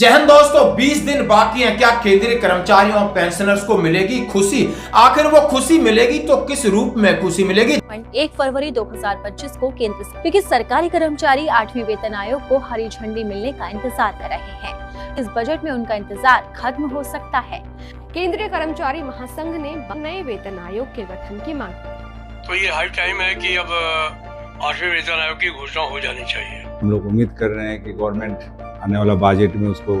जय हिंद दोस्तों, 20 दिन बाकी हैं। क्या केंद्रीय कर्मचारियों और पेंशनर्स को मिलेगी खुशी? आखिर वो खुशी मिलेगी तो किस रूप में खुशी मिलेगी? 1 फरवरी 2025 को केंद्र से क्योंकि सरकारी कर्मचारी 8वीं वेतन आयोग को हरी झंडी मिलने का इंतजार कर रहे हैं। इस बजट में उनका इंतजार खत्म हो सकता है। केंद्रीय कर्मचारी महासंघ ने नए वेतन आयोग के गठन की मांग की। तो ये हाई टाइम है कि अब 8वें वेतन आयोग की घोषणा हो जानी चाहिए। हम लोग उम्मीद कर रहे हैं कि गवर्नमेंट आने वाला बजट में उसको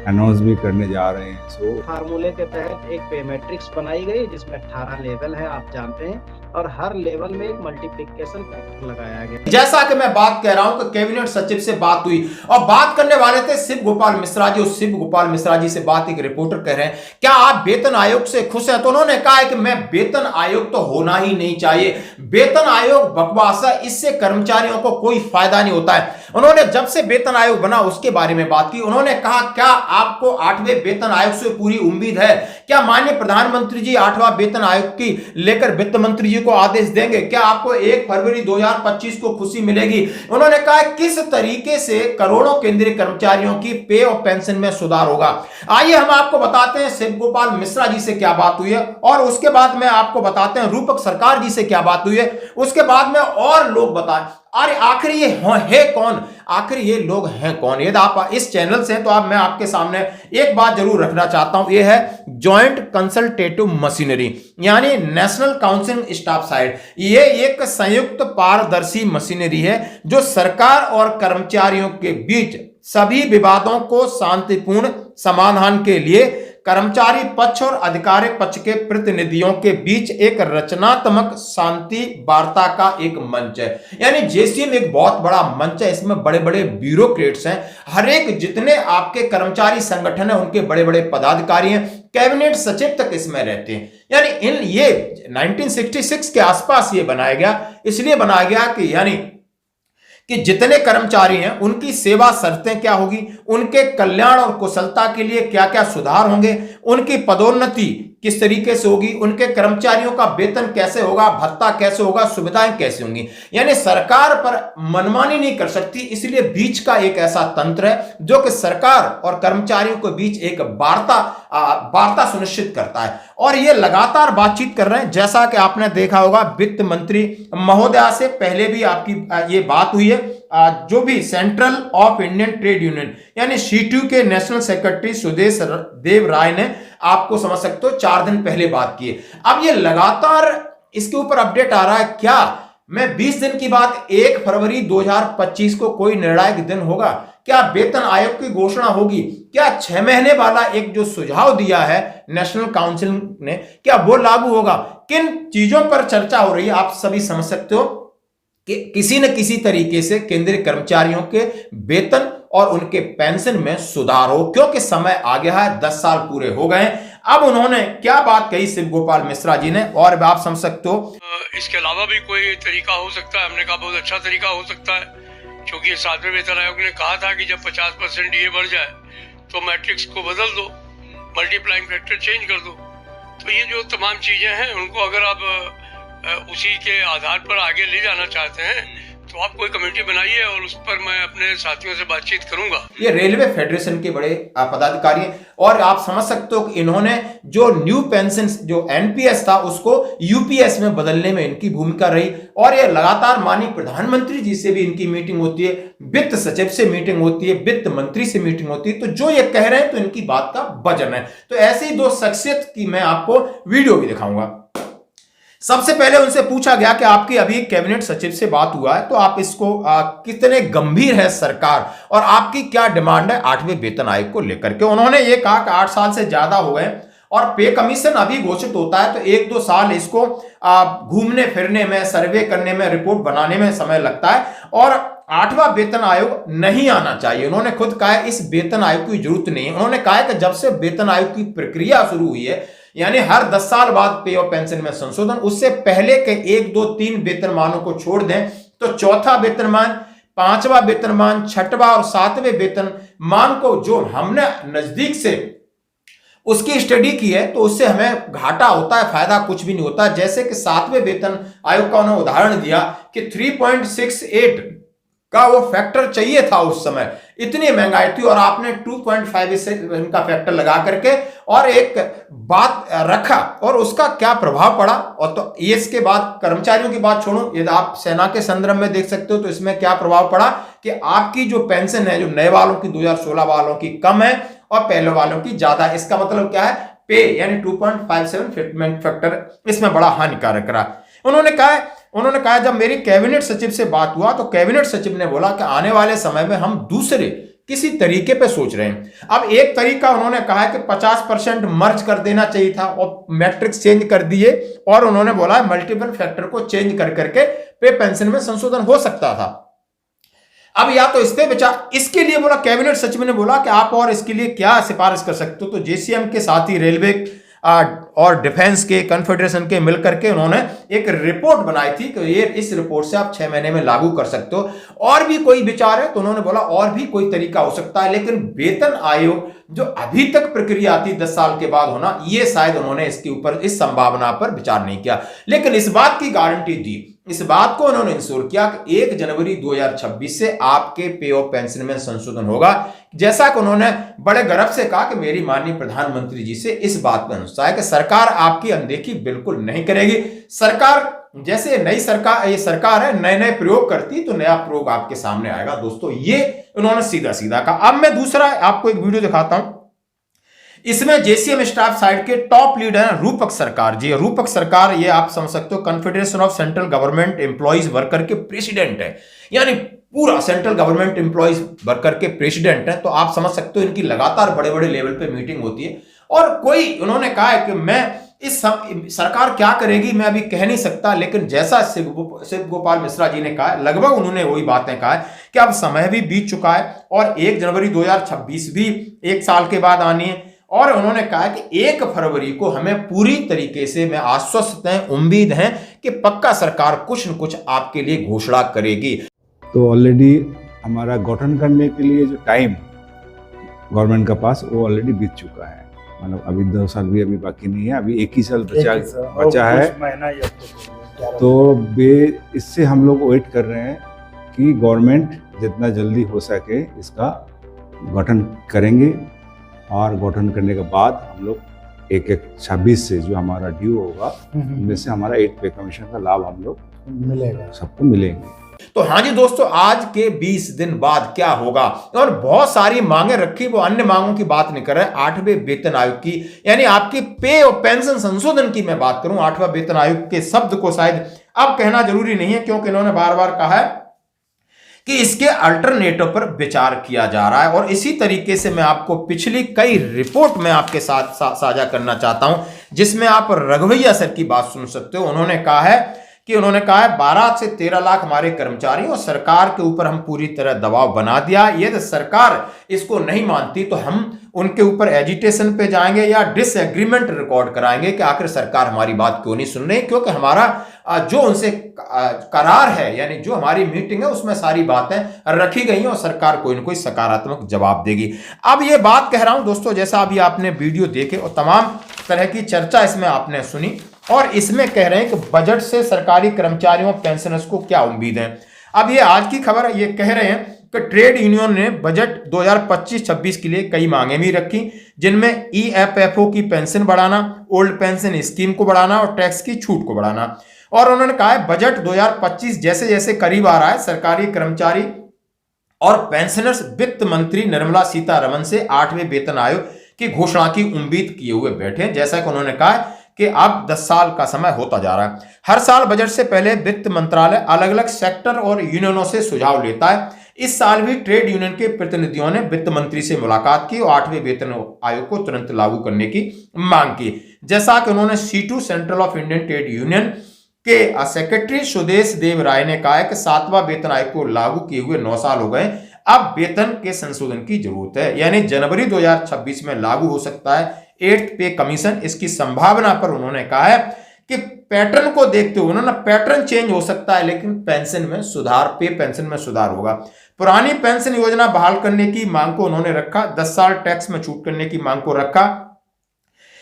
अनाउंस भी करने जा रहे हैं। फार्मूले के तहत एक पे मैट्रिक्स बनाई गई जिसमें 18 लेवल है, आप जानते हैं, और हर लेवल में एक मल्टीप्लिकेशन फैक्टर लगाया गया। जैसा कि मैं बात कह रहा हूं कि कैबिनेट सचिव से बात हुई और बात करने वाले थे शिव गोपाल मिश्रा जी। उस शिव गोपाल मिश्रा जी से बात एक रिपोर्टर कह रहे हैं, क्या आप वेतन आयोग से खुश हैं? तो उन्होंने कहा है कि मैं वेतन आयोग तो होना ही नहीं चाहिए, वेतन आयोग बकवास है, इससे कर्मचारियों को कोई फायदा नहीं होता है। उन्होंने जब से वेतन आयोग बना उसके बारे में बात की। उन्होंने कहा, क्या आपको 8वें वेतन आयोग से पूरी उम्मीद है? क्या माननीय प्रधानमंत्री जी 8वां वेतन आयोग की लेकर वित्त मंत्री जी को आदेश देंगे? क्या आपको 1 फरवरी 2025 को खुशी मिलेगी? उन्होंने कहा किस तरीके से करोड़ों केंद्रीय कर्मचारियों की पे और पेंशन में सुधार होगा। आइए हम आपको बताते हैं शिव गोपाल मिश्रा जी से क्या बात हुई है और उसके बाद में आपको बताते हैं रूपक सरकार जी से क्या बात हुई है। उसके बाद में और लोग बताएं अरे आखिर ये है कौन, आखिर ये लोग हैं कौन। यदि आप इस चैनल से हैं तो मैं आपके सामने एक बात जरूर रखना चाहता हूं, ये है जॉइंट कंसल्टेटिव मशीनरी यानी नेशनल काउंसिलिंग स्टाफ साइड। ये एक संयुक्त पारदर्शी मशीनरी है जो सरकार और कर्मचारियों के बीच सभी विवादों को शांतिपूर्ण समाधान के लिए कर्मचारी पक्ष और अधिकारी पक्ष के प्रतिनिधियों के बीच एक रचनात्मक शांति वार्ता का एक मंच है। यानी जेसीएम एक बहुत बड़ा मंच है, इसमें बड़े बड़े ब्यूरोक्रेट्स हैं, हर एक जितने आपके कर्मचारी संगठन है उनके बड़े बड़े पदाधिकारी हैं, कैबिनेट सचिव तक इसमें रहते हैं। यानी ये 1966 के आसपास ये बनाया गया, इसलिए बनाया गया कि यानी कि जितने कर्मचारी हैं उनकी सेवा शर्तें क्या होगी, उनके कल्याण और कुशलता के लिए क्या क्या सुधार होंगे, उनकी पदोन्नति किस तरीके से होगी, उनके कर्मचारियों का वेतन कैसे होगा, भत्ता कैसे होगा, सुविधाएं कैसे होंगी। यानी सरकार पर मनमानी नहीं कर सकती, इसलिए बीच का एक ऐसा तंत्र है जो कि सरकार और कर्मचारियों के बीच एक वार्ता सुनिश्चित करता है। और ये लगातार बातचीत कर रहे हैं। जैसा कि आपने देखा होगा वित्त मंत्री महोदया से पहले भी आपकी ये बात हुई है, जो भी central of Indian trade union यानी सीटू के नेशनल सेक्रेटरी सुदेश देव राय ने आपको समझ सकते हो 4 दिन पहले बात की है। अब ये लगातार इसके ऊपर अपडेट आ रहा है। क्या मैं 20 दिन की बात 1 फरवरी 2025 को कोई निर्णायक दिन होगा? क्या वेतन आयोग की घोषणा होगी? क्या 6 महीने वाला एक जो सुझाव दिया है नेशनल काउंसिल ने, क्या वो लागू होगा? किन चीजों पर चर्चा हो रही है आप सभी समझ सकते हो कि किसी न किसी तरीके से केंद्रीय कर्मचारियों के वेतन और उनके पेंशन में सुधार हो, क्योंकि समय आ गया है, 10 साल पूरे हो गए। अब उन्होंने क्या बात कही शिव गोपाल मिश्रा जी ने, और आप समझ सकते हो इसके अलावा भी कोई तरीका हो सकता है। हमने कहा बहुत अच्छा तरीका हो सकता है, क्योंकि 7वें वेतन आयोग ने कहा था कि जब 50% डीए बढ़ जाए तो मैट्रिक्स को बदल दो, मल्टीप्लाइंग फैक्टर चेंज कर दो। तो ये जो तमाम चीजें हैं उनको अगर आप उसी के आधार पर आगे ले जाना चाहते हैं तो आप कोई कमेटी बनाइए और उस पर मैं अपने साथियों से बातचीत करूंगा। ये रेलवे फेडरेशन के बड़े पदाधिकारी हैं और आप समझ सकते हो कि इन्होंने जो न्यू पेंशन जो एनपीएस था उसको यूपीएस में बदलने में इनकी भूमिका रही। और ये लगातार माननीय प्रधानमंत्री जी से भी इनकी मीटिंग होती है, वित्त सचिव से मीटिंग होती है, वित्त मंत्री से मीटिंग होती है। तो जो ये कह रहे हैं तो इनकी बात का वजन है। तो ऐसे ही 2 शख्सियत की मैं आपको वीडियो भी दिखाऊंगा। सबसे पहले उनसे पूछा गया कि आपकी अभी कैबिनेट सचिव से बात हुआ है तो आप इसको कितने गंभीर है सरकार और आपकी क्या डिमांड है 8वें वेतन आयोग को लेकर के। उन्होंने ये कहा कि 8 साल से ज्यादा हो गए और पे कमीशन अभी घोषित होता है तो 1-2 साल इसको घूमने फिरने में, सर्वे करने में, रिपोर्ट बनाने में समय लगता है और 8वां वेतन आयोग नहीं आना चाहिए। उन्होंने खुद कहा इस वेतन आयोग की जरूरत नहीं है। उन्होंने कहा कि जब से वेतन आयोग की प्रक्रिया शुरू हुई है यानी हर 10 साल बाद पे और पेंशन में संशोधन, उससे पहले के 1, 2, 3 वेतनमानों को छोड़ दें तो 4था वेतनमान, 5वां वेतनमान, 6वां और 7वें वेतनमान को जो हमने नजदीक से उसकी स्टडी की है तो उससे हमें घाटा होता है, फायदा कुछ भी नहीं होता। जैसे कि 7वें वेतन आयोग का उन्होंने उदाहरण दिया कि 3.68 का वो फैक्टर चाहिए था उस समय, इतनी महंगाई थी, और आपने 2.5 इनका फैक्टर लगा करके और एक बात रखा, और उसका क्या प्रभाव पड़ा। और तो ये इसके बाद कर्मचारियों की बात छोड़ो, यदि आप सेना के संदर्भ में देख सकते हो तो इसमें क्या प्रभाव पड़ा कि आपकी जो पेंशन है, जो नए वालों की 2016 वालों की कम है और पहले वालों की ज्यादा। इसका मतलब क्या है, पे यानी 2.57 फिटमेंट फैक्टर इसमें बड़ा हानिकारक रहा। उन्होंने कहा जब मेरी कैबिनेट सचिव से बात हुआ तो कैबिनेट सचिव ने बोला कि आने वाले समय में हम दूसरे किसी तरीके पे सोच रहे हैं। अब एक तरीका उन्होंने कहा है कि 50% मर्ज कर देना चाहिए था और मैट्रिक्स चेंज कर दिए, और उन्होंने बोला मल्टीपल फैक्टर को चेंज कर करके पे पेंशन में संशोधन हो सकता था। अब या तो इससे विचार, इसके लिए बोला कैबिनेट सचिव ने बोला कि आप और इसके लिए क्या सिफारिश कर सकते हो। तो जेसीएम के साथ ही रेलवे और डिफेंस के कन्फेडरेशन के मिलकर के उन्होंने एक रिपोर्ट बनाई थी कि ये इस रिपोर्ट से आप 6 महीने में लागू कर सकते हो। और भी कोई विचार है तो उन्होंने बोला और भी कोई तरीका हो सकता है, लेकिन वेतन आयोग जो अभी तक प्रक्रिया आती 10 साल के बाद होना, ये शायद उन्होंने इसके ऊपर, इस संभावना पर विचार नहीं किया। लेकिन इस बात की गारंटी दी, इस बात को उन्होंने इंश्योर किया कि 1 जनवरी 2026 से आपके पे और पेंशन में संशोधन होगा। जैसा कि उन्होंने बड़े गर्व से कहा कि मेरी माननीय प्रधानमंत्री जी से इस बात पर भरोसा है कि सरकार आपकी अनदेखी बिल्कुल नहीं करेगी। सरकार जैसे नई सरकार, ये सरकार है, नए नए प्रयोग करती तो नया प्रयोग आपके सामने आएगा। दोस्तों ये उन्होंने सीधा सीधा कहा। अब मैं दूसरा आपको एक वीडियो दिखाता हूं। इसमें जेसीएम स्टाफ साइड के टॉप लीडर हैं रूपक सरकार जी। रूपक सरकार, ये आप समझ सकते हो, confederation of central government employees worker के प्रेसिडेंट है, यानी पूरा सेंट्रल गवर्नमेंट एम्प्लॉइज वर्कर के प्रेसिडेंट है। तो आप समझ सकते हो इनकी लगातार बड़े बड़े लेवल पे मीटिंग होती है। और कोई उन्होंने कहा है कि मैं इस सरकार क्या करेगी मैं अभी कह नहीं सकता, लेकिन जैसा शिव गोपाल मिश्रा जी ने कहा, लगभग उन्होंने वही बातें कहा है कि अब समय भी बीत चुका है और 1 जनवरी 2026 भी 1 साल के बाद आनी है। और उन्होंने कहा कि 1 फरवरी को हमें पूरी तरीके से में आश्वस्त हैं, उम्मीद है कि पक्का सरकार कुछ न कुछ आपके लिए घोषणा करेगी। तो ऑलरेडी हमारा गठन करने के लिए जो टाइम गवर्नमेंट का पास वो ऑलरेडी बीत चुका है। मतलब अभी 2 साल भी अभी बाकी नहीं है, अभी 1 ही साल बचा है। तो इससे हम लोग वेट कर रहे हैं कि गवर्नमेंट जितना जल्दी हो सके इसका गठन करेंगे, और गठन करने के बाद हम लोग 1/1/26 से जो हमारा ड्यू होगा उनमें से हमारा 8 पे कमीशन का लाभ हम लोग मिलेगा, सबको मिलेंगे। तो हाँ जी दोस्तों, आज के 20 दिन बाद क्या होगा, और बहुत सारी मांगे रखी, वो अन्य मांगों की बात नहीं कर रहे, 8वें वेतन आयोग की, यानी आपकी पे और पेंशन संशोधन की मैं बात करूं। 8वां वेतन आयोग के शब्द को शायद अब कहना जरूरी नहीं है, क्योंकि इन्होंने बार बार कहा है कि इसके अल्टरनेटिव पर विचार किया जा रहा है। और इसी तरीके से मैं आपको पिछली कई रिपोर्ट में आपके साथ साझा करना चाहता हूं, जिसमें आप रघुवैया सर की बात सुन सकते हो। उन्होंने कहा है 12 से 13 लाख हमारे कर्मचारी, और सरकार के ऊपर हम पूरी तरह दबाव बना दिया। यदि सरकार इसको नहीं मानती तो हम उनके ऊपर एजिटेशन पे जाएंगे या डिसएग्रीमेंट रिकॉर्ड कराएंगे कि आखिर सरकार हमारी बात क्यों नहीं सुन रही, क्योंकि हमारा जो उनसे करार है, यानी जो हमारी मीटिंग है उसमें सारी बातें रखी गई हैं और सरकार कोई ना कोई सकारात्मक जवाब देगी। अब ये बात कह रहा हूं दोस्तों, जैसा अभी आपने वीडियो देखे और तमाम तरह की चर्चा इसमें आपने सुनी, और इसमें कह रहे हैं कि बजट से सरकारी कर्मचारियों पेंशनर्स को क्या उम्मीद है। अब ये आज की खबर है, ये कह रहे हैं कि ट्रेड यूनियन ने बजट 2025-26 के लिए कई मांगे भी रखी, जिनमें EFFO की पेंशन बढ़ाना, ओल्ड पेंशन स्कीम को बढ़ाना और टैक्स की छूट को बढ़ाना। और उन्होंने कहा है बजट 2025 जैसे जैसे करीब आ रहा है, सरकारी कर्मचारी और पेंशनर्स वित्त मंत्री निर्मला सीतारमण से 8वें वेतन आयोग की घोषणा की उम्मीद किए हुए बैठे हैं। जैसा कि उन्होंने कहा कि अब 10 साल का समय होता जा रहा है। हर साल बजट से पहले वित्त मंत्रालय अलग अलग सेक्टर और यूनियनों से सुझाव लेता है। इस साल भी ट्रेड यूनियन के प्रतिनिधियों ने वित्त मंत्री से मुलाकात की और 8वें वेतन आयोग को तुरंत लागू करने की मांग की। जैसा कि उन्होंने C2 central of Indian trade union के सेक्रेटरी सुदेश देव राय ने कहा है कि 7वां वेतन आयोग को लागू किए हुए 9 साल हो गए, अब वेतन के संशोधन की जरूरत है, यानी जनवरी 2026 में लागू हो सकता है 8th पे कमीशन। इसकी संभावना पर उन्होंने कहा है कि पैटर्न को देखते हुए, उन्होंने पैटर्न चेंज हो सकता है लेकिन पेंशन में सुधार, पे पेंशन में सुधार होगा। पुरानी पेंशन योजना बहाल करने की मांग को उन्होंने रखा, 10 साल टैक्स में छूट करने की मांग को रखा।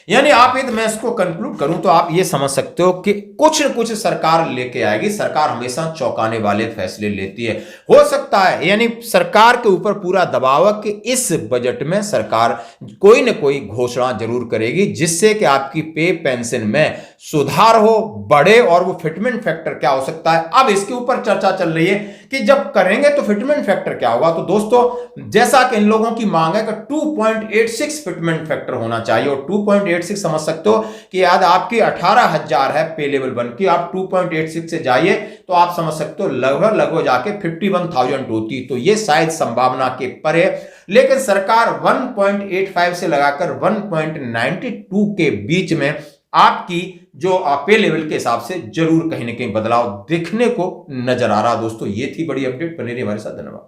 यानी आप यदि मैं इसको कंक्लूड करूं तो आप ये समझ सकते हो कि कुछ न कुछ सरकार लेके आएगी। सरकार हमेशा चौंकाने वाले फैसले लेती है। हो सकता है यानी सरकार के ऊपर पूरा दबाव है कि इस बजट में सरकार कोई न कोई घोषणा जरूर करेगी जिससे कि आपकी पे पेंशन में सुधार हो, बढ़े। और वो फिटमेंट फैक्टर क्या हो सकता है, अब इसके ऊपर चर्चा चल रही है कि जब करेंगे तो फिटमेंट फैक्टर क्या होगा। तो दोस्तों जैसा कि इन लोगों की मांग है कि 2.86 फिटमेंट फैक्टर होना चाहिए, और 2.86 समझ सकते हो कि याद आपकी 18,000 है पे लेवल 1 की, आप 2.86 से जाइए तो आप समझ सकते हो लगभग जाके 51,000 होती। तो ये शायद संभावना के परे, लेकिन सरकार 1.85 से लगाकर 1.92 के बीच में आपकी जो पे लेवल के हिसाब से जरूर कहीं ना कहीं बदलाव देखने को नजर आ रहा। दोस्तों ये थी बड़ी अपडेट, बने रहिए हमारे साथ, धन्यवाद।